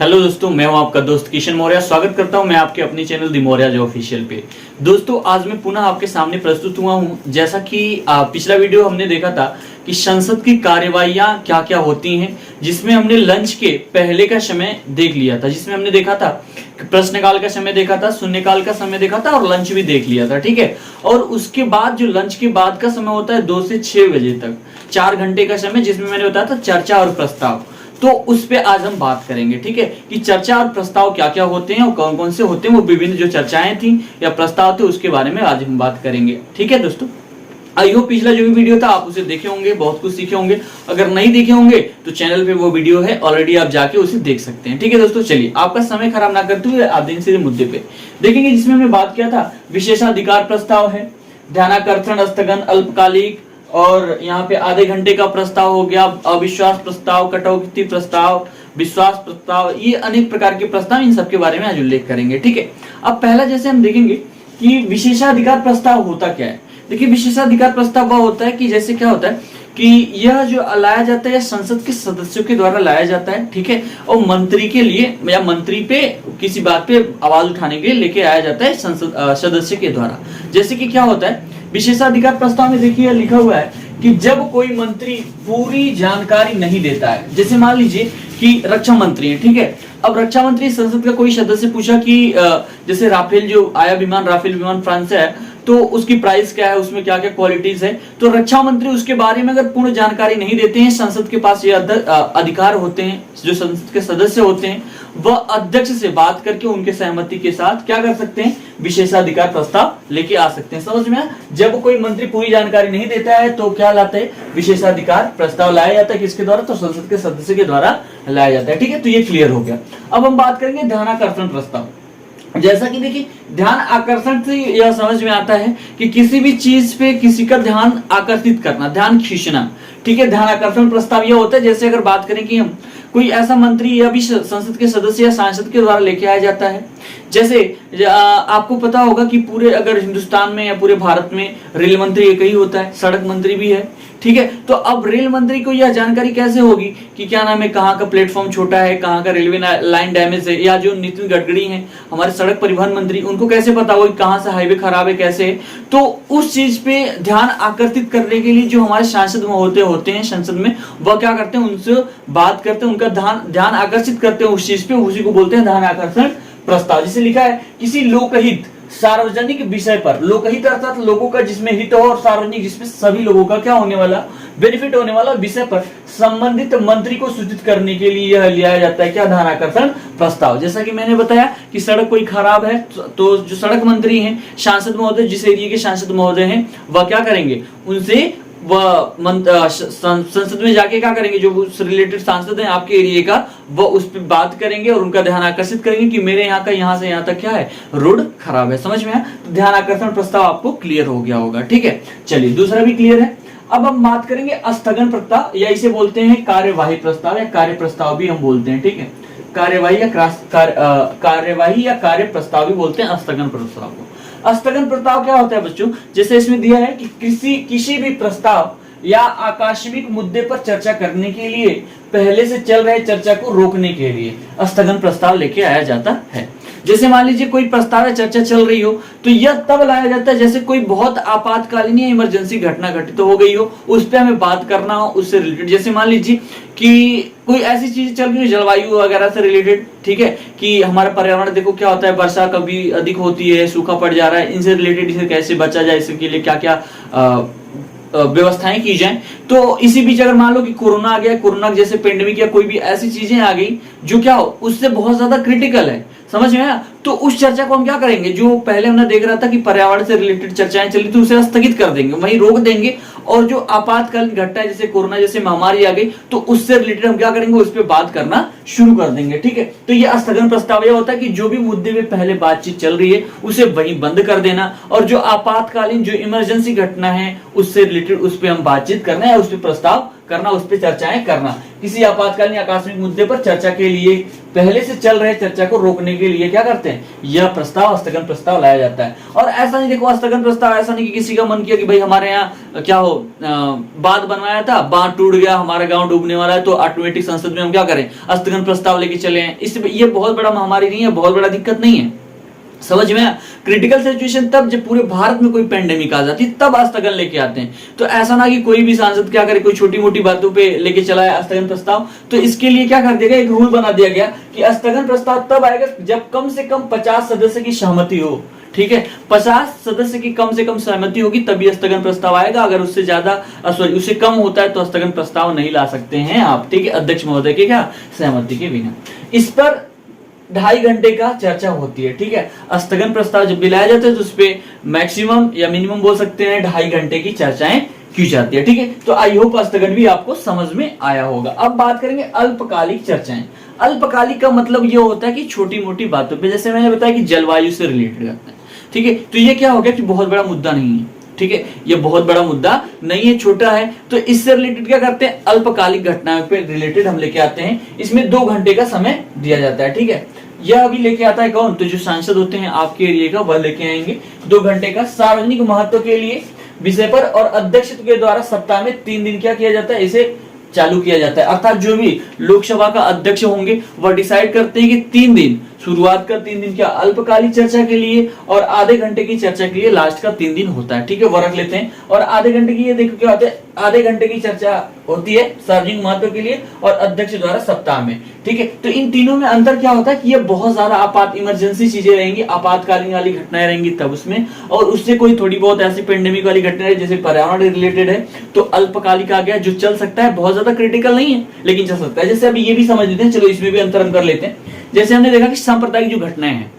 Hello दोस्तों, मैं हूं आपका दोस्त किशन मौर्य। स्वागत करता हूं मैं आपके अपने चैनल दी मौर्य जो ऑफिशियल पे। दोस्तों, आज मैं पुनः आपके सामने प्रस्तुत हुआ हूं। जैसा कि पिछला वीडियो हमने देखा था कि संसद की कार्यवाहियां क्या क्या होती हैं, जिसमें हमने लंच के पहले का समय देख लिया था, जिसमें हमने देखा था कि प्रश्नकाल का समय देखा था, शून्यकाल का समय देखा था और लंच भी देख लिया था। ठीक है। और उसके बाद जो लंच के बाद का समय होता है 2 से 6 बजे तक, 4 घंटे का समय, जिसमें मैंने बताया था चर्चा और प्रस्ताव। तो उस पे आज हम बात करेंगे। ठीक है, कि चर्चा और प्रस्ताव क्या क्या होते हैं और कौन कौन से होते हैं, वो विभिन्न जो चर्चाएं थी या प्रस्ताव थे उसके बारे में आज हम बात करेंगे। ठीक है दोस्तों, आई होप पिछला जो भी वीडियो था आप उसे देखे होंगे, बहुत कुछ सीखे होंगे। अगर नहीं देखे होंगे तो चैनल पे वो वीडियो है ऑलरेडी, आप जाके उसे देख सकते हैं। ठीक है दोस्तों, चलिए आपका समय खराब ना करते हुए आप दिन सीधे मुद्दे पे देखेंगे, जिसमें हमने बात किया था विशेषाधिकार प्रस्ताव है, ध्यानाकर्षण स्थगन अल्पकालिक, और यहाँ पे आधे घंटे का प्रस्ताव हो गया, अविश्वास प्रस्ताव, कटौती प्रस्ताव, विश्वास प्रस्ताव, ये अनेक प्रकार के प्रस्ताव, इन सबके बारे में आज उल्लेख करेंगे। ठीक है। अब पहला जैसे हम देखेंगे कि विशेषाधिकार प्रस्ताव होता क्या है। देखिए, विशेषाधिकार प्रस्ताव वह होता है कि जैसे क्या होता है कि यह जो लाया जाता है संसद के सदस्यों के द्वारा लाया जाता है। ठीक है। और मंत्री के लिए या मंत्री पे किसी बात पे आवाज उठाने के लिए लेके आया जाता है संसद सदस्य के द्वारा। जैसे कि क्या होता है विशेषाधिकार प्रस्ताव में, देखिए लिखा हुआ है कि जब कोई मंत्री पूरी जानकारी नहीं देता है, जैसे मान लीजिए कि रक्षा मंत्री है। ठीक है। अब रक्षा मंत्री संसद का कोई सदस्य पूछा कि जैसे राफेल जो आया विमान, राफेल विमान फ्रांस से है, तो उसकी प्राइस क्या है, उसमें क्या क्या क्वालिटीज है, तो रक्षा मंत्री उसके बारे में अगर पूर्ण जानकारी नहीं देते हैं, संसद के पास ये अधिकार होते हैं, जो संसद के सदस्य होते हैं वह अध्यक्ष से बात करके उनके सहमति के साथ क्या कर सकते हैं, विशेषाधिकार प्रस्ताव लेके आ सकते हैं। समझ में आया? जब कोई मंत्री पूरी जानकारी नहीं देता है तो क्या लाते हैं, विशेषाधिकार प्रस्ताव लाया जाता है। किसके द्वारा? तो संसद के सदस्य के द्वारा लाया जाता है। ठीक है, तो ये क्लियर हो गया। अब हम बात करेंगे ध्यानाकर्षण प्रस्ताव। जैसा कि देखिए, ध्यान आकर्षण से यह समझ में आता है कि किसी भी चीज पे किसी का ध्यान आकर्षित करना, ध्यान खींचना। ठीक है, ध्यान आकर्षण प्रस्ताव यह होता है, जैसे अगर बात करें कि हम कोई ऐसा मंत्री या भी संसद के सदस्य या सांसद के द्वारा लेके आया जाता है। जैसे आपको पता होगा कि पूरे अगर हिंदुस्तान में या पूरे भारत में रेल मंत्री एक ही होता है, सड़क मंत्री भी है। ठीक है, तो अब रेल मंत्री को यह जानकारी कैसे होगी कि क्या नाम है, कहाँ का प्लेटफॉर्म छोटा है, कहाँ का रेलवे लाइन डैमेज है, या जो नितिन गडकरी हैं हमारे सड़क परिवहन मंत्री, उनको कैसे पता होगा कहाँ से हाईवे खराब है, कैसे है। तो उस चीज पे ध्यान आकर्षित करने के लिए जो हमारे सांसद महोदय होते हैं संसद में, वह क्या करते हैं, उनसे बात करते हैं, उनका ध्यान आकर्षित करते हैं उस चीज पे, उसी को बोलते हैं ध्यान आकर्षण प्रस्ताव। जिसे लिखा है किसी लोकहित सार्वजनिक विषय पर, लोकहित अर्थात लोगों का जिसमें हित हो, और सार्वजनिक जिसमें सभी लोगों का क्या होने वाला, बेनिफिट होने वाला विषय पर संबंधित मंत्री को सूचित करने के लिए यह लिया जाता है क्या, ध्यान आकर्षण प्रस्ताव। जैसा कि मैंने बताया कि सड़क कोई खराब है तो जो सड़क मंत्री हैं, सांसद महोदय, जिस एरिया के सांसद महोदय हैं, वह क्या करेंगे, उनसे वह संसद में जाके क्या करेंगे, जो उस रिलेटेड सांसद हैं आपके एरिया का, वो उस पर बात करेंगे और उनका ध्यान आकर्षित करेंगे कि मेरे यहाँ का यहाँ से यहाँ तक क्या है, रोड खराब है। समझ में आया? तो ध्यान आकर्षण प्रस्ताव आपको क्लियर हो गया होगा। ठीक है, चलिए दूसरा भी क्लियर है। अब हम बात करेंगे स्थगन प्रस्ताव, या इसे बोलते हैं कार्यवाही प्रस्ताव या कार्य प्रस्ताव भी हम बोलते हैं। ठीक है, कार्यवाही या कार्य प्रस्ताव भी बोलते हैं स्थगन प्रस्ताव को। स्थगन प्रस्ताव क्या होता है बच्चों? जैसे इसमें दिया है कि किसी भी प्रस्ताव या आकस्मिक मुद्दे पर चर्चा करने के लिए पहले से चल रहे चर्चा को रोकने के लिए स्थगन प्रस्ताव लेके आया जाता है। जैसे मान लीजिए कोई प्रस्ताव या चर्चा चल रही हो तो यह तब लाया जाता है जैसे कोई बहुत आपातकालीन या इमरजेंसी घटना घटित हो गई हो, उस पर हमें बात करना हो, उससे रिलेटेड। जैसे मान लीजिए कि कोई ऐसी चीज चल रही है जलवायु वगैरह से रिलेटेड, ठीक है, कि हमारा पर्यावरण देखो क्या होता है, वर्षा कभी अधिक होती है, सूखा पड़ जा रहा है, इनसे रिलेटेड इसे कैसे बचा जाए, इसके लिए क्या क्या व्यवस्थाएं की जाएं। तो इसी बीच अगर मान लो कि कोरोना आ गया, कोरोना जैसे पेंडेमिक या कोई भी ऐसी चीजें आ गई जो क्या हो, उससे बहुत ज्यादा क्रिटिकल है। समझ में आया? तो उस चर्चा को हम क्या करेंगे, जो पहले हमने देख रहा था कि पर्यावरण से रिलेटेड चर्चाएं चली थी, उसे स्थगित कर देंगे, वहीं रोक देंगे, और जो आपातकालीन घटना जैसे कोरोना जैसे महामारी आ गई तो उससे रिलेटेड हम क्या करेंगे, उस पर बात करना शुरू कर देंगे। ठीक है, तो ये स्थगन प्रस्ताव यह होता है कि जो भी मुद्दे में पहले बातचीत चल रही है उसे वहीं बंद कर देना, और जो आपातकालीन जो इमरजेंसी घटना है उससे रिलेटेड उस पर हम बातचीत करना है, उस पर प्रस्ताव करना, उस पर चर्चाएं करना। किसी आपातकालीन आकस्मिक मुद्दे पर चर्चा के लिए पहले से चल रहे चर्चा को रोकने के लिए क्या करते हैं, यह प्रस्ताव स्थगन प्रस्ताव लाया जाता है। और ऐसा नहीं, देखो स्थगन प्रस्ताव ऐसा नहीं कि किसी का मन किया कि भाई हमारे यहाँ क्या हो बांध बनवाया था, बांध टूट गया, हमारा गांव डूबने वाला है, तो ऑटोमेटिक संसद में हम क्या करें, स्थगन प्रस्ताव लेके चले हैं। इस ये बहुत बड़ा महामारी नहीं है, बहुत बड़ा दिक्कत नहीं है, समझ में। क्रिटिकल सिचुएशन तब जब पूरे भारत में कोई पेंडेमिक आ जाती है तब स्थगन लेके आते हैं। तो ऐसा ना कि कोई भी सांसद क्या करे, कोई छोटी मोटी बातों पे लेके चला है स्थगन प्रस्ताव। तो इसके लिए क्या कर दिया गया, एक रूल बना दिया गया कि स्थगन प्रस्ताव तब आएगा जब कम से कम 50 सदस्य की सहमति हो। ठीक है, 50 सदस्य की कम से कम सहमति होगी तभी स्थगन प्रस्ताव आएगा। अगर उससे ज्यादा सॉरी उससे कम होता है तो स्थगन प्रस्ताव नहीं ला सकते हैं आप। ठीक है, अध्यक्ष महोदय की क्या सहमति के बिना। इस पर 2.5 घंटे का चर्चा होती है। ठीक है, स्थगन प्रस्ताव जब भी लाया जाता है तो उस पे मैक्सिमम या मिनिमम बोल सकते हैं 2.5 घंटे की चर्चाएं की जाती है। ठीक है, तो आई होप स्थगन भी आपको समझ में आया होगा। अब बात करेंगे अल्पकालिक चर्चाएं। अल्पकालिक का मतलब ये होता है कि छोटी मोटी बातों पे, जैसे मैंने बताया कि जलवायु से रिलेटेड करते हैं। ठीक है, तो ये क्या हो गया कि बहुत बड़ा मुद्दा नहीं है। ठीक है, ये बहुत बड़ा मुद्दा नहीं है, छोटा है, तो इससे रिलेटेड क्या करते हैं, अल्पकालिक घटनाओं पे रिलेटेड हम लेके आते हैं। इसमें 2 घंटे का समय दिया जाता है। ठीक है, यह अभी लेके आता है कौन, तो जो सांसद होते हैं आपके एरिया का वह लेके आएंगे 2 घंटे का सार्वजनिक महत्व के लिए विषय पर, और अध्यक्ष के द्वारा सप्ताह में 3 दिन क्या किया जाता है, इसे चालू किया जाता है। अर्थात जो भी लोकसभा का अध्यक्ष होंगे वह डिसाइड करते हैं कि 3 दिन, शुरुआत का 3 दिन क्या अल्पकालिक चर्चा के लिए और आधे घंटे की चर्चा के लिए लास्ट का 3 दिन होता है। ठीक है, वो रख लेते हैं। और आधे घंटे की ये देखो क्या होता है, आधे घंटे की चर्चा होती है सार्वजनिक महत्व के लिए और अध्यक्ष द्वारा सप्ताह में। ठीक है, तो इन तीनों में अंतर क्या होता है कि ये बहुत ज्यादा आपात इमरजेंसी चीजें रहेंगी, आपातकालीन वाली घटनाएं रहेंगी तब उसमें, और उससे कोई थोड़ी बहुत ऐसी पेंडेमिक वाली घटनाएं जैसे पर्यावरण रिलेटेड है तो अल्पकालिक आ गया, जो चल सकता है, बहुत ज्यादा क्रिटिकल नहीं है लेकिन चल सकता है। जैसे अभी ये भी समझ लेते हैं, चलो इसमें भी अंतर हम कर लेते हैं। जैसे हमने देखा कि सांप्रदायिक जो घटनाएं हैं,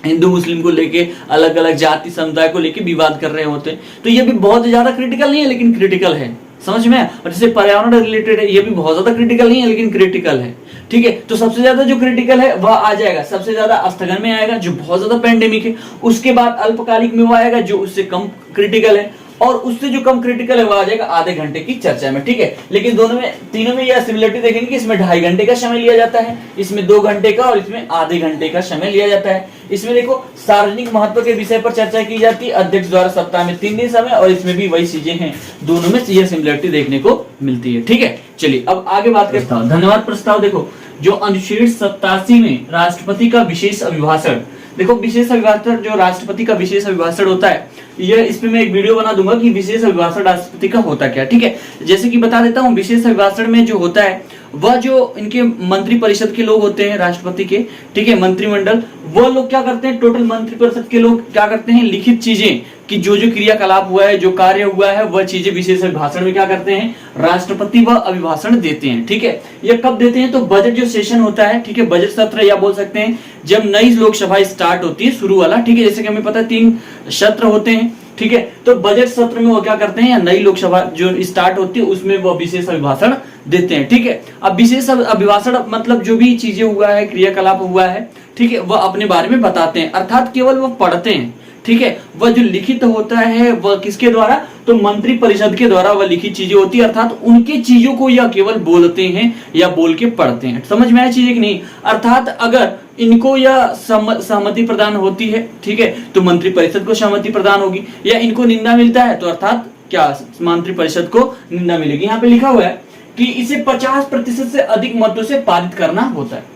हिंदू मुस्लिम को लेके, अलग अलग जाति समुदाय को लेके विवाद कर रहे होते हैं, तो ये भी बहुत ज्यादा क्रिटिकल नहीं है लेकिन क्रिटिकल है, समझ में। और जैसे पर्यावरण रिलेटेड है, ये भी बहुत ज्यादा क्रिटिकल नहीं है लेकिन क्रिटिकल है। ठीक है, तो सबसे ज्यादा जो क्रिटिकल है वह आ जाएगा, सबसे ज्यादा स्थगन में आएगा जो बहुत ज्यादा पेंडेमिक है। उसके बाद अल्पकालिक में वो आएगा जो उससे कम क्रिटिकल है, और उससे जो कम क्रिटिकल है वो आ जाएगा आधे घंटे की चर्चा में। ठीक है, लेकिन दोनों में, तीनों में यह सिमिलरिटी देखेंगे कि इसमें 2.5 घंटे का समय लिया जाता है, इसमें 2 घंटे का, और इसमें आधे घंटे का समय लिया जाता है। इसमें देखो सार्वजनिक महत्व के विषय पर चर्चा की जाती है, अध्यक्ष द्वारा सप्ताह में 3 दिन समय, और इसमें भी वही चीजें हैं, दोनों में यह सिमिलरिटी देखने को मिलती है। ठीक है, चलिए अब आगे बात करता हूं। धन्यवाद प्रस्ताव देखो, जो अनुच्छेद 87 में राष्ट्रपति का विशेष अभिभाषण, देखो विशेष अभिभाषण, जो राष्ट्रपति का विशेष अभिभाषण होता है, यह इस पे मैं एक वीडियो बना दूंगा कि विशेष अभिभाषण राष्ट्रपति का होता क्या। ठीक है, जैसे कि बता देता हूं, विशेष अभिभाषण में जो होता है वह जो इनके मंत्री परिषद के लोग होते हैं राष्ट्रपति के, ठीक है, मंत्रिमंडल, वो लोग क्या करते हैं, टोटल मंत्री परिषद के लोग क्या करते हैं, लिखित चीजें कि जो जो क्रियाकलाप हुआ है, जो कार्य हुआ है, वह चीजें विशेष अभिभाषण में क्या करते हैं, राष्ट्रपति वह अभिभाषण देते हैं। ठीक है, ये कब देते हैं, तो बजट जो सेशन होता है, ठीक है, बजट सत्र या बोल सकते हैं जब नई लोकसभा स्टार्ट होती है, शुरू वाला। ठीक है, जैसे कि हमें पता है 3 सत्र होते हैं। ठीक है, तो बजट सत्र में वो क्या करते हैं, या नई लोकसभा जो स्टार्ट होती है उसमें वो विशेष अभिभाषण देते हैं। ठीक है, अब विशेष अभिभाषण मतलब जो भी चीजें हुआ है, क्रियाकलाप हुआ है, ठीक है, वह अपने बारे में बताते हैं, अर्थात केवल वो पढ़ते हैं। ठीक है, वह जो लिखित होता है वह किसके द्वारा, तो मंत्री परिषद के द्वारा वह लिखित चीजें होती है, अर्थात उनकी चीजों को यह केवल बोलते हैं या बोल के पढ़ते हैं। समझ में आया चीजें कि नहीं, अर्थात अगर इनको यह सहमति प्रदान होती है, ठीक है, तो मंत्री परिषद को सहमति प्रदान होगी, या इनको निंदा मिलता है तो अर्थात क्या मंत्री परिषद को निंदा मिलेगी। यहाँ पे लिखा हुआ है कि इसे 50% से अधिक मतों से पारित करना होता है।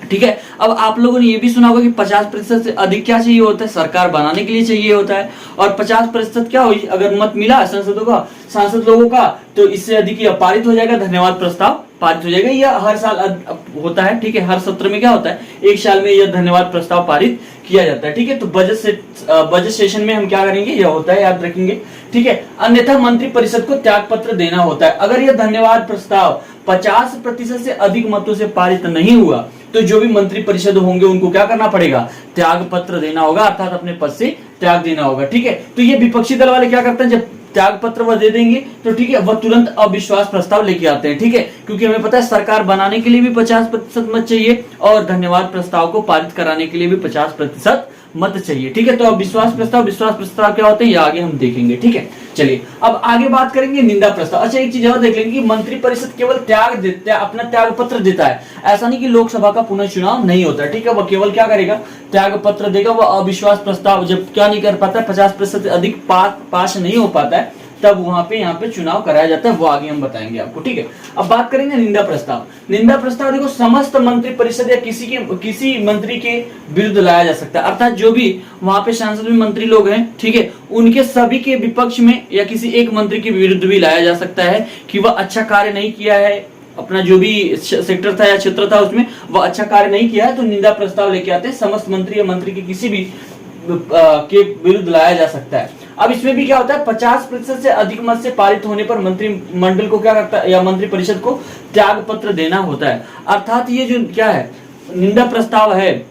ठीक है, अब आप लोगों ने ये भी सुना होगा कि 50% से अधिक क्या चाहिए होता है, सरकार बनाने के लिए चाहिए होता है, और 50% क्या हुई, अगर मत मिला सांसद लोगों का, तो इससे अधिक यह पारित हो जाएगा, धन्यवाद प्रस्ताव पारित हो जाएगा। यह हर साल होता है। ठीक है, हर सत्र में क्या होता है, एक साल में यह धन्यवाद प्रस्ताव पारित किया जाता है। ठीक है, तो बजट सेशन में हम क्या करेंगे, यह होता है, याद रखेंगे। ठीक है, अन्यथा मंत्री परिषद को त्याग पत्र देना होता है। अगर यह धन्यवाद प्रस्ताव 50% से अधिक मतों से पारित नहीं हुआ तो जो भी मंत्री परिषद होंगे उनको क्या करना पड़ेगा, त्याग पत्र देना होगा, अर्थात अपने पद से त्याग देना होगा। ठीक है, तो ये विपक्षी दल वाले क्या करते हैं, जब त्याग पत्र वह दे देंगे तो ठीक है, वह तुरंत अविश्वास प्रस्ताव लेके आते हैं। ठीक है, क्योंकि हमें पता है सरकार बनाने के लिए भी 50% मत चाहिए और धन्यवाद प्रस्ताव को पारित कराने के लिए भी 50% मत चाहिए। ठीक है, तो अब विश्वास प्रस्ताव क्या होते हैं ये आगे हम देखेंगे। ठीक है, चलिए अब आगे बात करेंगे निंदा प्रस्ताव। अच्छा, एक चीज और देख लेंगे कि मंत्री परिषद केवल अपना त्याग पत्र देता है। ऐसा नहीं कि लोकसभा का पुनः चुनाव नहीं होता है। ठीक है, वह केवल क्या करेगा, त्याग पत्र देगा। वह अविश्वास प्रस्ताव जब क्या नहीं कर पाता है, 50% से अधिक पास नहीं हो पाता है, तब वहां पे यहाँ पे चुनाव कराया जाता है। वो आगे हम बताएंगे आपको। ठीक है, अब बात करेंगे निंदा प्रस्ताव। निंदा प्रस्ताव देखो समस्त मंत्री परिषद या किसी मंत्री के विरुद्ध लाया जा सकता है। अर्थात जो भी वहां पे सांसद में मंत्री लोग हैं, ठीक है, उनके सभी के विपक्ष में या किसी एक मंत्री के विरुद्ध भी लाया जा सकता है कि वह अच्छा कार्य नहीं किया है, अपना जो भी सेक्टर था या क्षेत्र था उसमें वह अच्छा कार्य नहीं किया है, तो निंदा प्रस्ताव लेके आते हैं। समस्त मंत्री या मंत्री के किसी भी के विरुद्ध लाया जा सकता है। अब इसमें भी क्या होता है, 50% से अधिक मत से पारित होने पर मंत्रिमंडल को क्या करता है या मंत्री परिषद को त्याग पत्र देना होता है। अर्थात ये जो क्या है निंदा प्रस्ताव है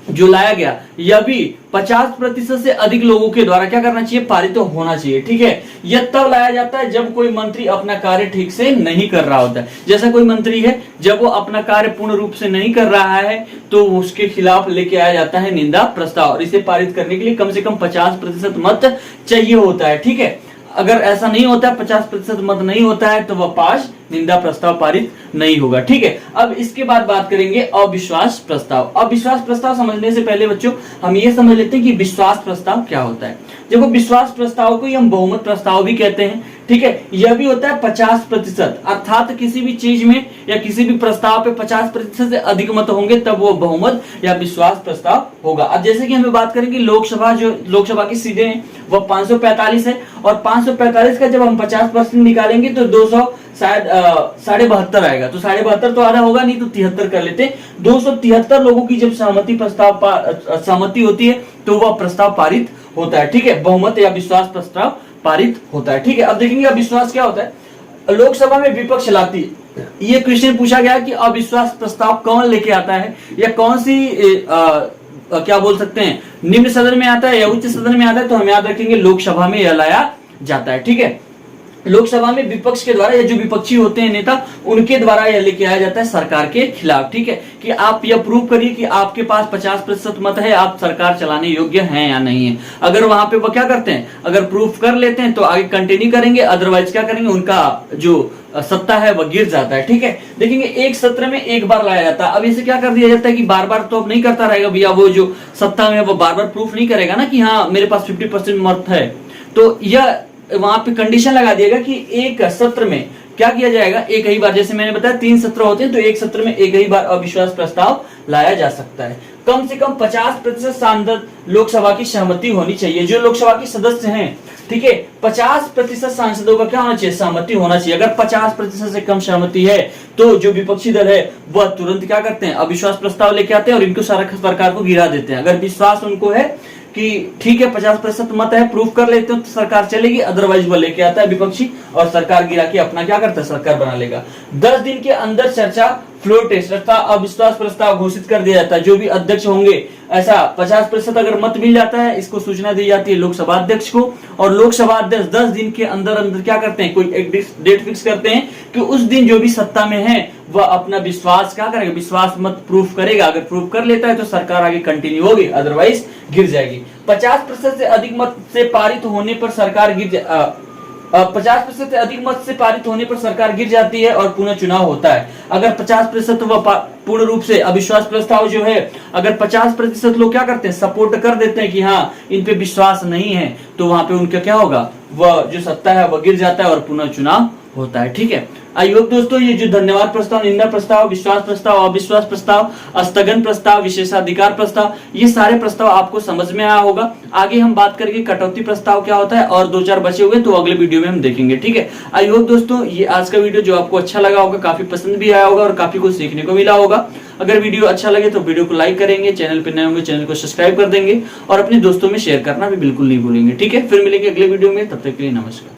जो लाया गया, यह भी 50% से अधिक लोगों के द्वारा क्या करना चाहिए, पारित होना चाहिए। ठीक है, यह तब लाया जाता है जब कोई मंत्री अपना कार्य ठीक से नहीं कर रहा होता है। जैसा कोई मंत्री है, जब वो अपना कार्य पूर्ण रूप से नहीं कर रहा है तो उसके खिलाफ लेके आया जाता है निंदा प्रस्ताव, और इसे पारित करने के लिए कम से कम 50% मत चाहिए होता है। ठीक है, अगर ऐसा नहीं होता है, 50% मत नहीं होता है, तो वह पास निंदा प्रस्ताव पारित नहीं होगा। ठीक है, अब इसके बाद बात करेंगे अविश्वास प्रस्ताव। अविश्वास प्रस्ताव समझने से पहले बच्चों हम ये समझ लेते हैं कि विश्वास प्रस्ताव क्या होता है। देखो, विश्वास प्रस्ताव को हम बहुमत प्रस्ताव भी कहते हैं। ठीक है, यह भी होता है 50%, अर्थात किसी भी चीज में या किसी भी प्रस्ताव पे 50% से अधिक मत होंगे तब वो बहुमत या विश्वास प्रस्ताव होगा। अब जैसे कि हमें बात करेंगे लोकसभा की सीटें हैं वह 545 है, और 545 का जब हम 50% निकालेंगे तो 200 शायद 72.5 आएगा। तो 72.5 तो आधा होगा नहीं, तो 73 कर लेते हैं। 273 लोगों की जब सहमति होती है तो वह प्रस्ताव पारित होता है। ठीक है, बहुमत या विश्वास प्रस्ताव पारित होता है। ठीक है, अब देखेंगे अविश्वास क्या होता है। लोकसभा में विपक्ष लाती है, ये क्वेश्चन पूछा गया कि अविश्वास प्रस्ताव कौन लेके आता है, या कौन सी क्या बोल सकते हैं, निम्न सदन में आता है या उच्च सदन में आता है, तो हम याद रखेंगे लोकसभा में यह लाया जाता है। ठीक है, लोकसभा में विपक्ष के द्वारा या जो विपक्षी होते हैं नेता, उनके द्वारा यह लेके आया जाता है सरकार के खिलाफ। ठीक है, कि आप यह प्रूव करिए कि आपके पास 50% मत है, आप सरकार चलाने योग्य हैं या नहीं है। अगर वहां पे वो क्या करते हैं, अगर प्रूफ कर लेते हैं तो आगे कंटिन्यू करेंगे, अदरवाइज क्या करेंगे, उनका जो सत्ता है वह गिर जाता है। ठीक है, देखेंगे एक सत्र में एक बार लाया जाता है। अब इसे क्या कर दिया जाता है कि बार बार तो अब नहीं करता रहेगा भैया, वो जो सत्ता में वो बार बार प्रूफ नहीं करेगा ना कि हाँ मेरे पास 50% मत है, तो यह वहां पे कंडीशन लगा दिएगा कि एक सत्र में क्या किया जाएगा, एक ही बार, जैसे मैंने बताया 3 सत्र होते हैं, तो एक सत्र में एक ही बार अविश्वास प्रस्ताव लाया जा सकता है। कम से कम 50% सांसद लोकसभा की सहमति होनी चाहिए। जो लोकसभा के सदस्य हैं, ठीक है, 50% सांसदों का क्या होना चाहिए, सहमति होना चाहिए। अगर 50% से कम सहमति है तो जो विपक्षी दल है वह तुरंत क्या करते हैं, अविश्वास प्रस्ताव लेके आते हैं और इनको सरकार को गिरा देते हैं। अगर विश्वास उनको है कि ठीक है 50% मत है, प्रूफ कर लेते हो तो सरकार चलेगी, अदरवाइज वो लेके आता है विपक्षी और सरकार गिरा के अपना क्या करता है, सरकार बना लेगा। 10 दिन के अंदर चर्चा, फ्लोर टेस्ट अर्थात अविश्वास प्रस्ताव घोषित कर दिया जाता है। जो भी अध्यक्ष होंगे, ऐसा 50% अगर मत मिल जाता है, इसको सूचना दी जाती है लोकसभा अध्यक्ष को, और लोकसभा अध्यक्ष 10 दिन के अंदर अंदर क्या करते हैं, कोई एक डेट फिक्स करते हैं कि उस दिन जो भी सत्ता में है वह अपना विश्वास क्या करेगा, विश्वास मत प्रूफ करेगा। अगर प्रूफ कर लेता है तो सरकार आगे कंटिन्यू होगी, अदरवाइज गिर जाएगी। 50% से अधिक मत से पारित होने पर सरकार 50% से अधिक मत से पारित होने पर सरकार गिर जाती है और पुनः चुनाव होता है। अगर 50% पूर्ण रूप से अविश्वास प्रस्ताव जो है, अगर 50% लोग क्या करते हैं, सपोर्ट कर देते हैं कि हाँ इन पे विश्वास नहीं है, तो वहां पे उनका क्या होगा, वह जो सत्ता है वह गिर जाता है और पुनः चुनाव होता है। ठीक है, आई होप दोस्तों ये जो धन्यवाद प्रस्ताव, निंदा प्रस्ताव, विश्वास प्रस्ताव, अविश्वास प्रस्ताव, स्थगन प्रस्ताव, विशेषाधिकार प्रस्ताव, ये सारे प्रस्ताव आपको समझ में आया होगा। आगे हम बात करेंगे कटौती प्रस्ताव क्या होता है, और 2-4 बचे हुए तो अगले वीडियो में हम देखेंगे। ठीक है, आई होप दोस्तों ये आज का वीडियो जो आपको अच्छा लगा होगा, काफी पसंद भी आया होगा और काफी कुछ सीखने को मिला होगा। अगर वीडियो अच्छा लगे तो वीडियो को लाइक करेंगे, चैनल पर नए होंगे चैनल को सब्सक्राइब कर देंगे और अपने दोस्तों में शेयर करना भी बिल्कुल नहीं भूलेंगे। ठीक है, फिर मिलेंगे अगले वीडियो में, तब तक के लिए नमस्कार।